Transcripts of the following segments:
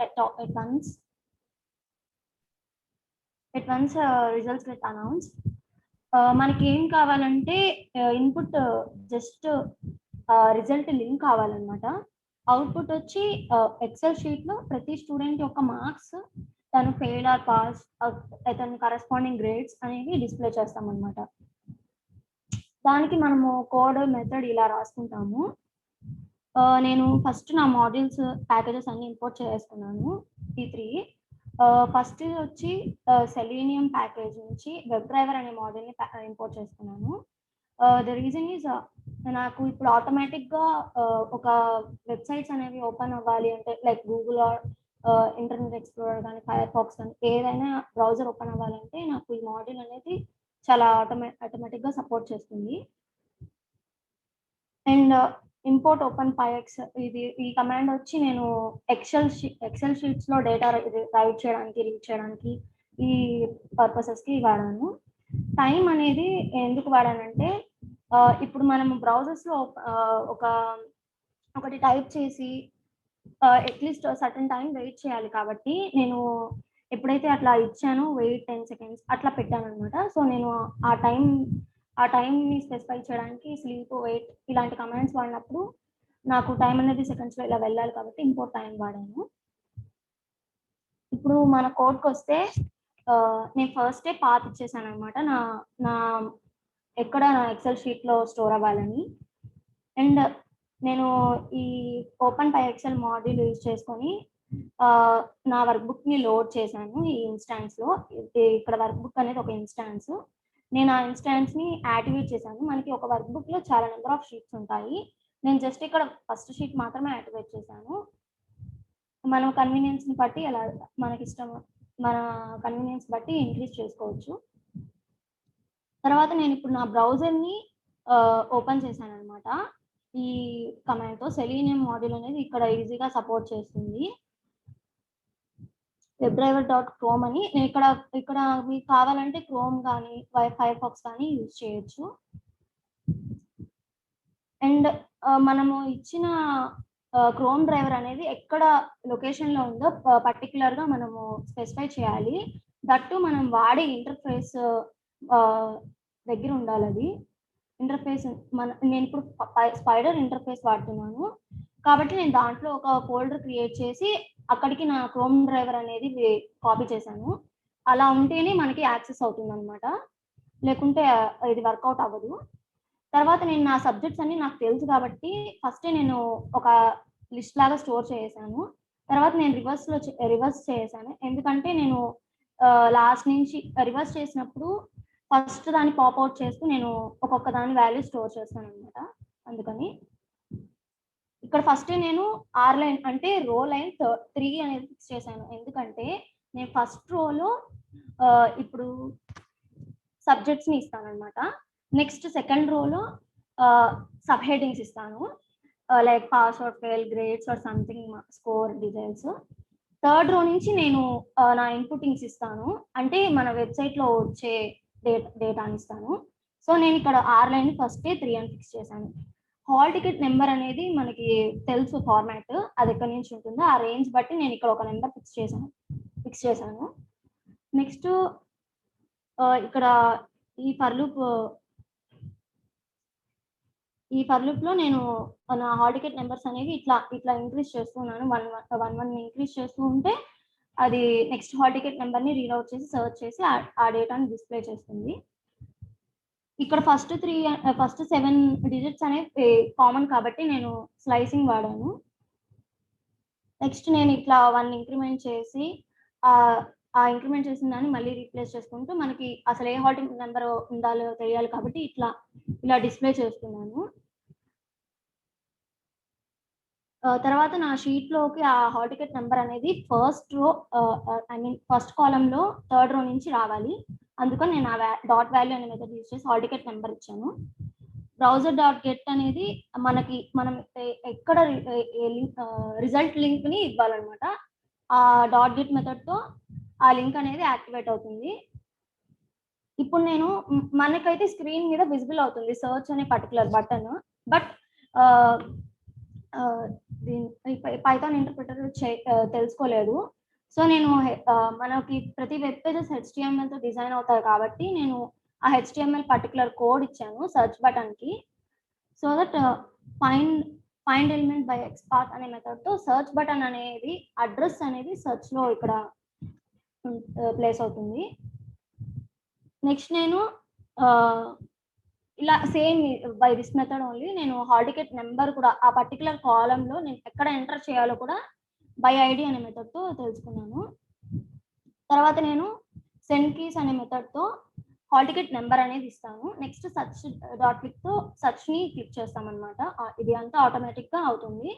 at once results get announced. మనకి ఏం కావాలంటే ఇన్పుట్ జస్ట్ రిజల్ట్ లింక్ కావాలన్నమాట. అవుట్పుట్ వచ్చి ఎక్సెల్ షీట్ లో ప్రతి స్టూడెంట్ యొక్క మార్క్స్, తను ఫెయిల్ ఆర్ పాస్, తన కరెస్పాండింగ్ గ్రేడ్స్ అనేవి డిస్ప్లే చేస్తాం అనమాట. దానికి మనము కోడ్ మెథడ్ ఇలా రాసుకుంటాము. నేను ఫస్ట్ నా మాడ్యూల్స్ ప్యాకేజెస్ అన్ని ఇంపోర్ట్ చేసుకున్నాను. T3 ఫస్ట్ వచ్చి సెలీనియం ప్యాకేజ్ నుంచి వెబ్ డ్రైవర్ అనే మోడల్ని ఇంపోర్ట్ చేసుకున్నాను. ద రీజన్ ఈజ్ నాకు ఇప్పుడు ఆటోమేటిక్గా ఒక వెబ్సైట్స్ అనేవి ఓపెన్ అవ్వాలి అంటే like Google or internet explorer కానీ ఫైర్ ఫాక్స్ కానీ ఏదైనా బ్రౌజర్ ఓపెన్ అవ్వాలంటే నాకు ఈ మోడల్ అనేది చాలా ఆటోమేటిక్గా సపోర్ట్ చేస్తుంది. అండ్ ఇంపోర్ట్ ఓపెన్ పైఎక్స్ ఈ కమాండ్ వచ్చి నేను ఎక్సెల్ షీట్స్ లో డేటా రైట్ చేయడానికి, రీడ్ చేయడానికి ఈ పర్పసెస్ కి వాడాను. టైం అనేది ఎందుకు వాడానంటే ఇప్పుడు మనం బ్రౌజర్స్ లో ఒకటి టైప్ చేసి అట్లీస్ట్ సర్టన్ టైం వెయిట్ చేయాలి కాబట్టి నేను ఎప్పుడైతే అట్లా ఇచ్చానో వెయిట్ 10 seconds అట్లా పెట్టాను అనమాట. సో నేను ఆ టైంని స్పెసిఫై చేయడానికి స్లీప్, వెయిట్ ఇలాంటి కమాండ్స్ వాడినప్పుడు నాకు టైం అనేది సెకండ్స్లో ఇలా వెళ్ళాలి కాబట్టి ఇంపోర్ట్ టైం వాడాను. ఇప్పుడు మన కోడ్కి వస్తే నేను ఫస్టే పాత్ ఇచ్చేసాను అనమాట నా ఎక్కడ నా ఎక్సెల్ షీట్లో స్టోర్ అవ్వాలని. అండ్ నేను ఈ ఓపెన్ పై ఎక్సెల్ మాడ్యూల్ యూజ్ చేసుకొని నా వర్క్ బుక్ని లోడ్ చేశాను ఈ ఇన్స్టాన్స్లో. ఇక్కడ వర్క్ బుక్ అనేది ఒక ఇన్స్టాన్స్. నేను ఆ ఇన్స్టాన్స్ని యాక్టివేట్ చేశాను. మనకి ఒక వర్క్ బుక్లో చాలా నెంబర్ ఆఫ్ షీట్స్ ఉంటాయి. నేను జస్ట్ ఇక్కడ ఫస్ట్ షీట్ మాత్రమే యాక్టివేట్ చేశాను. మనం కన్వీనియన్స్ని బట్టి అలా మనకి ఇష్టం, మన కన్వీనియన్స్ బట్టి ఇంక్రీజ్ చేసుకోవచ్చు. తర్వాత నేను ఇప్పుడు నా బ్రౌజర్ని ఓపెన్ చేశాను అనమాట. ఈ కమాండ్తో సెలీనియం మాడ్యూల్ అనేది ఇక్కడ ఈజీగా సపోర్ట్ చేస్తుంది. webdriver.chrome అని నేను ఇక్కడ మీకు కావాలంటే క్రోమ్ కానీ ఫైర్ ఫాక్స్ కానీ యూజ్ చేయొచ్చు. అండ్ మనము ఇచ్చిన క్రోమ్ డ్రైవర్ అనేది ఎక్కడ లొకేషన్లో ఉందో పర్టికులర్గా మనము స్పెసిఫై చేయాలి. దట్టు మనం వాడే ఇంటర్ఫేస్ దగ్గర ఉండాలి. అది ఇంటర్ఫేస్ నేను ఇప్పుడు స్పైడర్ ఇంటర్ఫేస్ వాడుతున్నాను కాబట్టి నేను దాంట్లో ఒక ఫోల్డర్ క్రియేట్ చేసి అక్కడికి నా క్రోమ్ డ్రైవర్ అనేది కాపీ చేశాను. అలా ఉంటేనే మనకి యాక్సెస్ అవుతుంది అనమాట, లేకుంటే ఇది వర్కౌట్ అవ్వదు. తర్వాత నేను నా సబ్జెక్ట్స్ అన్ని నాకు తెలుసు కాబట్టి ఫస్టే నేను ఒక లిస్ట్ లాగా స్టోర్ చేసాను. తర్వాత నేను రివర్స్ చేసాను, ఎందుకంటే నేను లాస్ట్ నుంచి రివర్స్ చేసినప్పుడు ఫస్ట్ దాన్ని పాప్అవుట్ చేస్తూ నేను ఒక్కొక్క దాని వాల్యూ స్టోర్ చేస్తాను అనమాట. అందుకని ఇక్కడ ఫస్ట్ నేను ఆర్ లైన్ అంటే రో లైన్ 3 అనేది ఫిక్స్ చేశాను. ఎందుకంటే నేను ఫస్ట్ రోలో ఇప్పుడు సబ్జెక్ట్స్ని ఇస్తాను అనమాట. నెక్స్ట్ సెకండ్ రోలో సబ్ హెడ్డింగ్స్ ఇస్తాను, like pass or fail, grades or something, score, details. Third row నుంచి నేను నా ఇన్పుటింగ్స్ ఇస్తాను, అంటే మన వెబ్సైట్లో వచ్చే డేటాని ఇస్తాను. సో నేను ఇక్కడ ఆర్ లైన్ ఫస్టే 3 అని ఫిక్స్ చేశాను. హాల్ టికెట్ నెంబర్ అనేది మనకి తెలుసు ఫార్మాట్, అది ఎక్కడి నుంచి ఉంటుందో ఆ రేంజ్ బట్టి నేను ఇక్కడ ఒక నెంబర్ ఫిక్స్ చేశాను. నెక్స్ట్ ఇక్కడ ఈ ఫర్ లూప్లో నేను నా హాల్ టికెట్ నెంబర్స్ అనేవి ఇట్లా ఇంక్రీజ్ చేస్తున్నాను. 1 ఇంక్రీజ్ చేస్తూ ఉంటే అది నెక్స్ట్ హాల్ టికెట్ నెంబర్ని రీడౌట్ చేసి సర్చ్ చేసి ఆ డేటాని డిస్ప్లే చేస్తుంది. ఇక్కడ ఫస్ట్ 7 డిజిట్స్ అనేవి కామన్ కాబట్టి నేను స్లైసింగ్ వాడాను. నెక్స్ట్ నేను ఇట్లా 1 ఇంక్రిమెంట్ చేసి ఆ ఇంక్రిమెంట్ చేసిన దాన్ని మళ్ళీ రీప్లేస్ చేసుకుంటూ మనకి అసలు ఏ హాల్ టికెట్ నెంబర్ ఉండాలో తెలియాలి కాబట్టి ఇలా డిస్ప్లే చేస్తున్నాను. తర్వాత నా షీట్లోకి ఆ హాల్ టికెట్ నెంబర్ అనేది ఫస్ట్ కాలంలో థర్డ్ రో నుంచి రావాలి. అందుకని నేను ఆ డాట్ వాల్యూ అనే మెథడ్ యూజ్ చేసి హాల్ టికెట్ నెంబర్ ఇచ్చాను. browser.get అనేది మనం ఎక్కడ రిజల్ట్ లింక్ని ఇవ్వాలన్నమాట. ఆ .get మెథడ్తో ఆ లింక్ అనేది యాక్టివేట్ అవుతుంది. ఇప్పుడు నేను మనకైతే స్క్రీన్ మీద విజిబుల్ అవుతుంది సర్చ్ అనే particular button, but python interpreter తెలుసుకోలేదు. సో నేను మనకి ప్రతి వెబ్ పేజెస్ హెచ్టీఎంఎల్తో డిజైన్ అవుతాయి కాబట్టి నేను ఆ హెచ్టీఎంఎల్ పర్టికులర్ కోడ్ ఇచ్చాను సెర్చ్ బటన్కి. So that find element by XPath అనే మెథడ్తో సెర్చ్ బటన్ అనేది అడ్రస్ అనేది సెర్చ్లో ఇక్కడ ప్లేస్ అవుతుంది. నెక్స్ట్ నేను ఇలా same by this method only నేను హాల్ టికెట్ నెంబర్ కూడా ఆ పర్టికులర్ కాలంలో నేను ఎక్కడ ఎంటర్ చేయాలో కూడా బై ఐడి అనే మెథడ్తో తెలుసుకున్నాను. తర్వాత నేను సెండ్ కీస్ అనే మెథడ్తో హాల్ టికెట్ నెంబర్ అనేది ఇస్తాను. నెక్స్ట్ సర్చ్ డాట్ క్లిక్తో సర్చ్ని క్లిక్ చేస్తామన్నమాట. ఇది అంతా ఆటోమేటిక్గా అవుతుంది.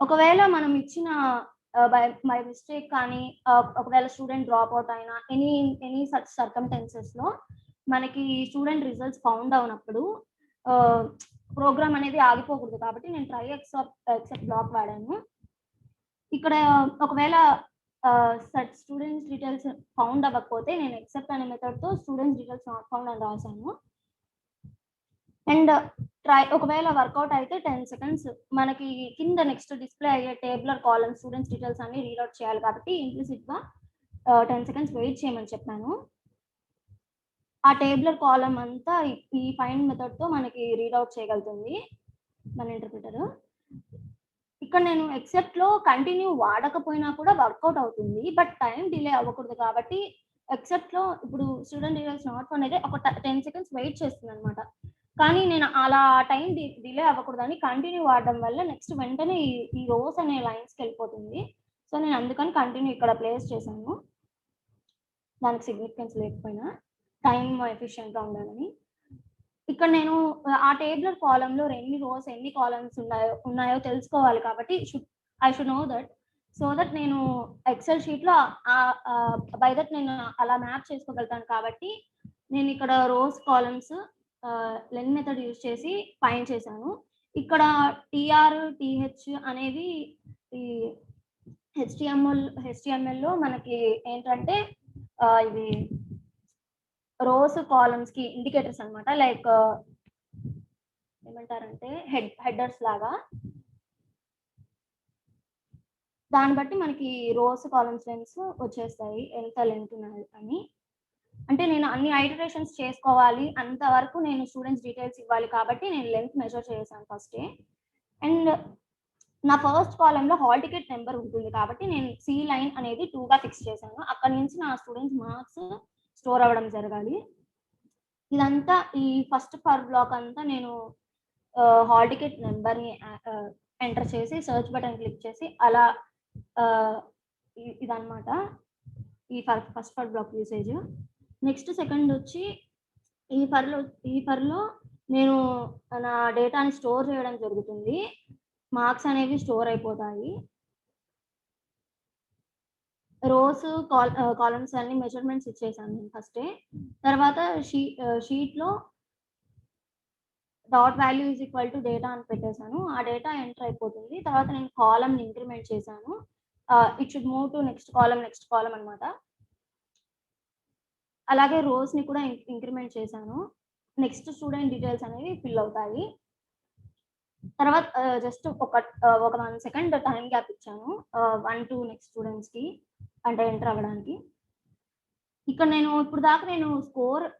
ఒకవేళ మనం ఇచ్చిన బై మిస్టేక్ కానీ ఒకవేళ స్టూడెంట్ డ్రాప్ అవుట్ అయినా ఎనీ సచ్ సర్కమ్టెన్సెస్లో మనకి స్టూడెంట్ రిజల్ట్స్ ఫౌండ్ అవునప్పుడు ప్రోగ్రామ్ అనేది ఆగిపోకూడదు కాబట్టి నేను ట్రై ఎక్సెప్ట్ బ్లాక్ వాడాను. ఇక్కడ ఒకవేళ స్టూడెంట్స్ డీటెయిల్స్ ఫౌండ్ అవ్వకపోతే నేను ఎక్సెప్ట్ అనే మెథడ్తో స్టూడెంట్స్ డీటెయిల్స్ నాట్ ఫౌండ్ అని రాశాను. అండ్ ఒకవేళ వర్కౌట్ అయితే 10 సెకండ్స్ మనకి కింద నెక్స్ట్ డిస్ప్లే అయ్యే టేబులర్ కాలమ్ స్టూడెంట్స్ డీటెయిల్స్ అన్ని రీడౌట్ చేయాలి కాబట్టి ఇంప్లిసిట్గా 10 సెకండ్స్ వెయిట్ చేయమని చెప్పాను. ఆ టేబులర్ కాలమ్ అంతా ఈ ఫైండ్ మెథడ్తో మనకి రీడౌట్ చేయగలుగుతుంది మన ఇంటర్ప్రిటర్. ఇక్కడ నేను ఎక్సెప్ట్లో కంటిన్యూ వాడకపోయినా కూడా వర్కౌట్ అవుతుంది, బట్ టైం డిలే అవ్వకూడదు కాబట్టి ఎక్సెప్ట్లో ఇప్పుడు స్టూడెంట్ డీటెయిల్స్ నాట్ ఫౌండ్ అయితే ఒక 10 సెకండ్స్ వెయిట్ చేస్తుంది అనమాట. కానీ నేను అలా టైం డిలే అవ్వకూడదని కంటిన్యూ వాడడం వల్ల నెక్స్ట్ వెంటనే ఈ రోస్ అనే లైన్స్కి వెళ్ళిపోతుంది. సో నేను అందుకని కంటిన్యూ ఇక్కడ ప్లేస్ చేశాను, దానికి సిగ్నిఫికెన్స్ లేకపోయినా టైం ఎఫిషియెంట్గా ఉండాలని. ఇక్కడ నేను ఆ టేబులర్ కాలంలో ఎన్ని రోస్ ఎన్ని కాలమ్స్ ఉన్నాయో తెలుసుకోవాలి కాబట్టి I should know that. So that నేను ఎక్సెల్ షీట్లో బై దట్ నేను అలా మ్యాప్ చేసుకోగలుగుతాను కాబట్టి నేను ఇక్కడ రోస్ కాలమ్స్ లెన్ మెథడ్ యూజ్ చేసి ఫైండ్ చేశాను. ఇక్కడ టిఆర్ టిహెచ్ అనేవి ఈ హెచ్టిఎంఎల్లో మనకి ఏంటంటే ఇవి రోస్ కాలమ్స్ కి ఇండికేటర్స్ అనమాట. లైక్ ఏమంటారంటే హెడర్స్ లాగా. దాన్ని బట్టి మనకి రోస్ కాలమ్స్ లెన్స్ వచ్చేస్తాయి ఎంత లెంత్ ఉన్నది అని. అంటే నేను అన్ని ఐటరేషన్స్ చేసుకోవాలి అంతవరకు నేను స్టూడెంట్స్ డీటెయిల్స్ ఇవ్వాలి కాబట్టి నేను లెంత్ మెజర్ చేశాను ఫస్టే. అండ్ నా ఫస్ట్ కాలంలో హాల్ టికెట్ నెంబర్ ఉంటుంది కాబట్టి నేను సి లైన్ అనేది 2గా ఫిక్స్ చేశాను. అక్కడి నుంచి నా స్టూడెంట్స్ మార్క్స్ స్టోర్ అవ్వడం జరగాలి. ఇదంతా ఈ ఫస్ట్ ఫర్ బ్లాక్ అంతా నేను హాల్ టికెట్ నెంబర్ని ఎంటర్ చేసి సర్చ్ బటన్ క్లిక్ చేసి అలా ఇదన్నమాట ఈ first for block usage. Next second వచ్చి ఈ ఫర్లో నేను నా డేటాని స్టోర్ చేయడం జరుగుతుంది. మార్క్స్ అనేవి స్టోర్ అయిపోతాయి. రోస్ కాలమ్స్ అన్ని మెజర్మెంట్స్ ఇచ్చేసాను నేను ఫస్టే. తర్వాత షీట్లో dot value is equal to data అని పెట్టేశాను. ఆ డేటా ఎంటర్ అయిపోతుంది. తర్వాత నేను కాలమ్ని ఇంక్రిమెంట్ చేశాను. It should move to next column అనమాట. అలాగే రోస్ని కూడా ఇంక్రిమెంట్ చేశాను. నెక్స్ట్ స్టూడెంట్ డీటెయిల్స్ అనేవి ఫిల్ అవుతాయి. తర్వాత జస్ట్ ఒక 1 సెకండ్ టైం గ్యాప్ ఇచ్చాను 1 to నెక్స్ట్ స్టూడెంట్స్కి అంటే ఎంటర్ అవ్వడానికి. ఇక్కడ నేను ఇప్పుడు దాకా నేను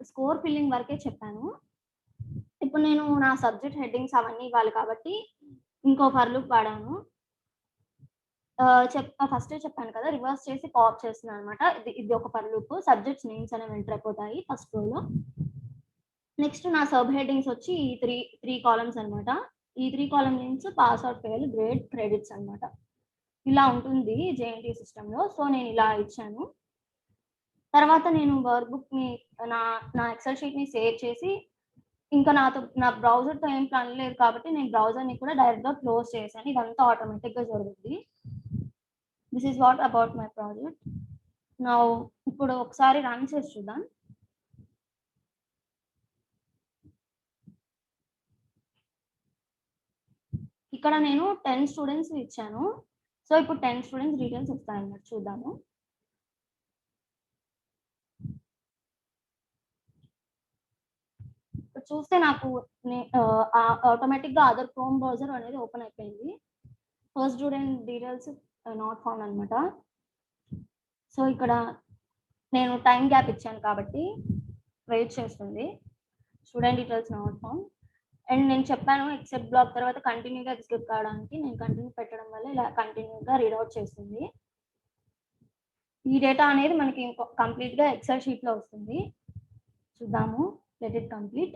స్కోర్ ఫిల్లింగ్ వరకే చెప్పాను. ఇప్పుడు నేను నా సబ్జెక్ట్ హెడ్డింగ్స్ అవన్నీ ఇవ్వాలి కాబట్టి ఇంకో ఫర్ లూప్ వాడాను. ఫస్టే చెప్పాను కదా, రివర్స్ చేసి పాప్ చేస్తున్నాను అనమాట. ఇది ఒక ఫర్ లూప్. సబ్జెక్ట్స్ నేమ్స్ అనేవి ఎంటర్ అయిపోతాయి ఫస్ట్ రోలో. నెక్స్ట్ నా సబ్ హెడ్డింగ్స్ వచ్చి ఈ త్రీ కాలమ్స్ అనమాట. ఈ 3 column names pass out fail grade credits అనమాట. ఇలా ఉంటుంది జేఎన్టీ సిస్టంలో. సో నేను ఇలా ఇచ్చాను. తర్వాత నేను వర్క్ బుక్ని నా ఎక్సెల్ షీట్ని సేవ్ చేసి ఇంకా నా బ్రౌజర్తో ఏం పని లేదు కాబట్టి నేను బ్రౌజర్ని కూడా డైరెక్ట్గా క్లోజ్ చేశాను. ఇదంతా ఆటోమేటిక్గా జరుగుతుంది. This is what about my project. నా ఇప్పుడు ఒకసారి రన్ చేసి చూద్దాం. ఇక్కడ నేను 10 స్టూడెంట్స్ ఇచ్చాను. సో ఇప్పుడు 10 స్టూడెంట్స్ డీటెయిల్స్ వస్తాయన్నమాట. చూద్దాము. చూస్తే నాకు ఆటోమేటిక్గా అదర్ క్రోమ్ బ్రౌజర్ అనేది ఓపెన్ అయిపోయింది. First student details not found అనమాట. సో ఇక్కడ నేను టైం గ్యాప్ ఇచ్చాను కాబట్టి వెయిట్ చేస్తుంది. Student details not found. And నేను చెప్పాను ఎక్సెప్ట్ బ్లాక్ తర్వాత కంటిన్యూగా ఎగ్జిక్యూట్ కావడానికి నేను కంటిన్యూ పెట్టడం వల్ల ఇలా కంటిన్యూగా రీడౌట్ చేస్తుంది. ఈ డేటా అనేది మనకి కంప్లీట్గా ఎక్సెల్ షీట్లో వస్తుంది. చూద్దాము. Let it complete.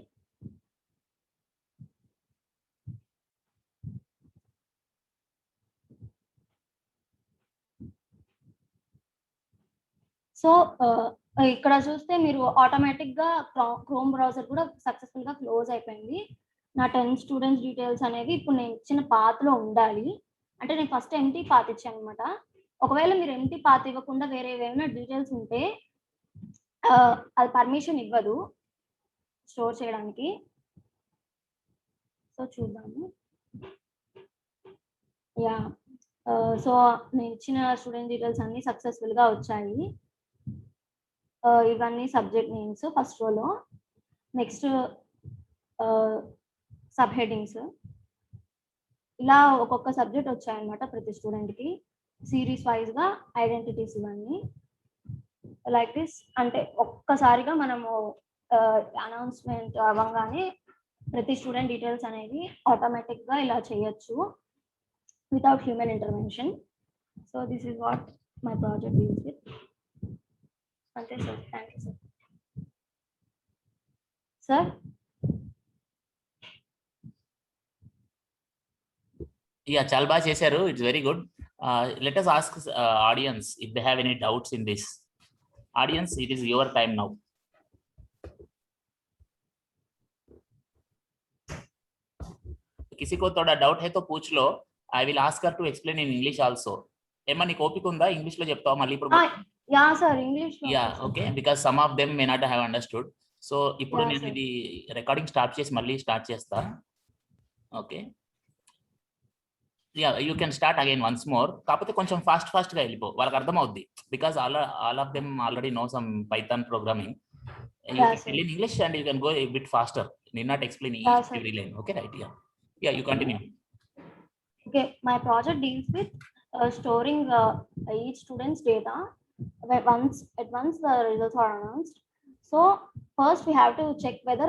సో ఇక్కడ చూస్తే మీరు ఆటోమేటిక్గా క్రోమ్ బ్రౌజర్ కూడా సక్సెస్ఫుల్గా క్లోజ్ అయిపోయింది. నా 10 స్టూడెంట్స్ డీటెయిల్స్ అనేవి ఇప్పుడు నేను ఇచ్చిన పాత్లో ఉండాలి. అంటే నేను ఫస్ట్ ఎంటీ పాత్ ఇచ్చాను అనమాట. ఒకవేళ మీరు ఎంటీ పాత్ ఇవ్వకుండా వేరే ఏమైనా డీటెయిల్స్ ఉంటే అది పర్మిషన్ ఇవ్వదు స్టోర్ చేయడానికి. సో చూద్దాము. యా సో నేను ఇచ్చిన స్టూడెంట్ డీటెయిల్స్ అన్ని సక్సెస్ఫుల్గా వచ్చాయి. ఇవన్నీ సబ్జెక్ట్ నేమ్స్ ఫస్ట్ రోలో. నెక్స్ట్ సబ్ హెడ్డింగ్స్ ఇలా ఒక్కొక్క సబ్జెక్ట్ వచ్చాయన్నమాట ప్రతి స్టూడెంట్కి సిరీస్ వైజ్గా ఐడెంటిటీస్ ఇవన్నీ లైక్ దిస్. అంటే ఒక్కసారిగా మనము అనౌన్స్మెంట్ అవ్వగానే ప్రతి స్టూడెంట్ డీటెయిల్స్ అనేది ఆటోమేటిక్గా ఇలా చేయొచ్చు without human intervention. So this is what my project deals with. అంతే sir. Thank you sir. Sir Yeah, చాలా బాగా చేశారు. It's very good. Let us ask audience if they have any doubts in this. Audience, it is your time now. किसी को थोड़ा doubt है तो पूछ लो. I will ask her to explain in English also. ఏమా నీకు ఓపిక ఉందా? ఇంగ్లీష్ లో చెప్తావా మళ్ళీ ఇప్పుడు? యా సార్, ఇంగ్లీష్ లో. Yeah okay, because some of them may not have understood. So ఇప్పుడు నేను ఇది రికార్డింగ్ స్టార్ట్ చేసి మళ్ళీ స్టార్ట్ చేస్తా. Okay, yeah you can start again once more. కాకపోతే కొంచెం ఫాస్ట్ గా వెళ్ళిపో, వాళ్ళకి అర్థం అవుద్ది. Because all of them already know some Python programming. You can tell in English and you can go a bit faster. Need not explain every line. Okay, right? Yeah, you continue. Okay, my project deals with storing each student's data once the results are announced. So first we have to check whether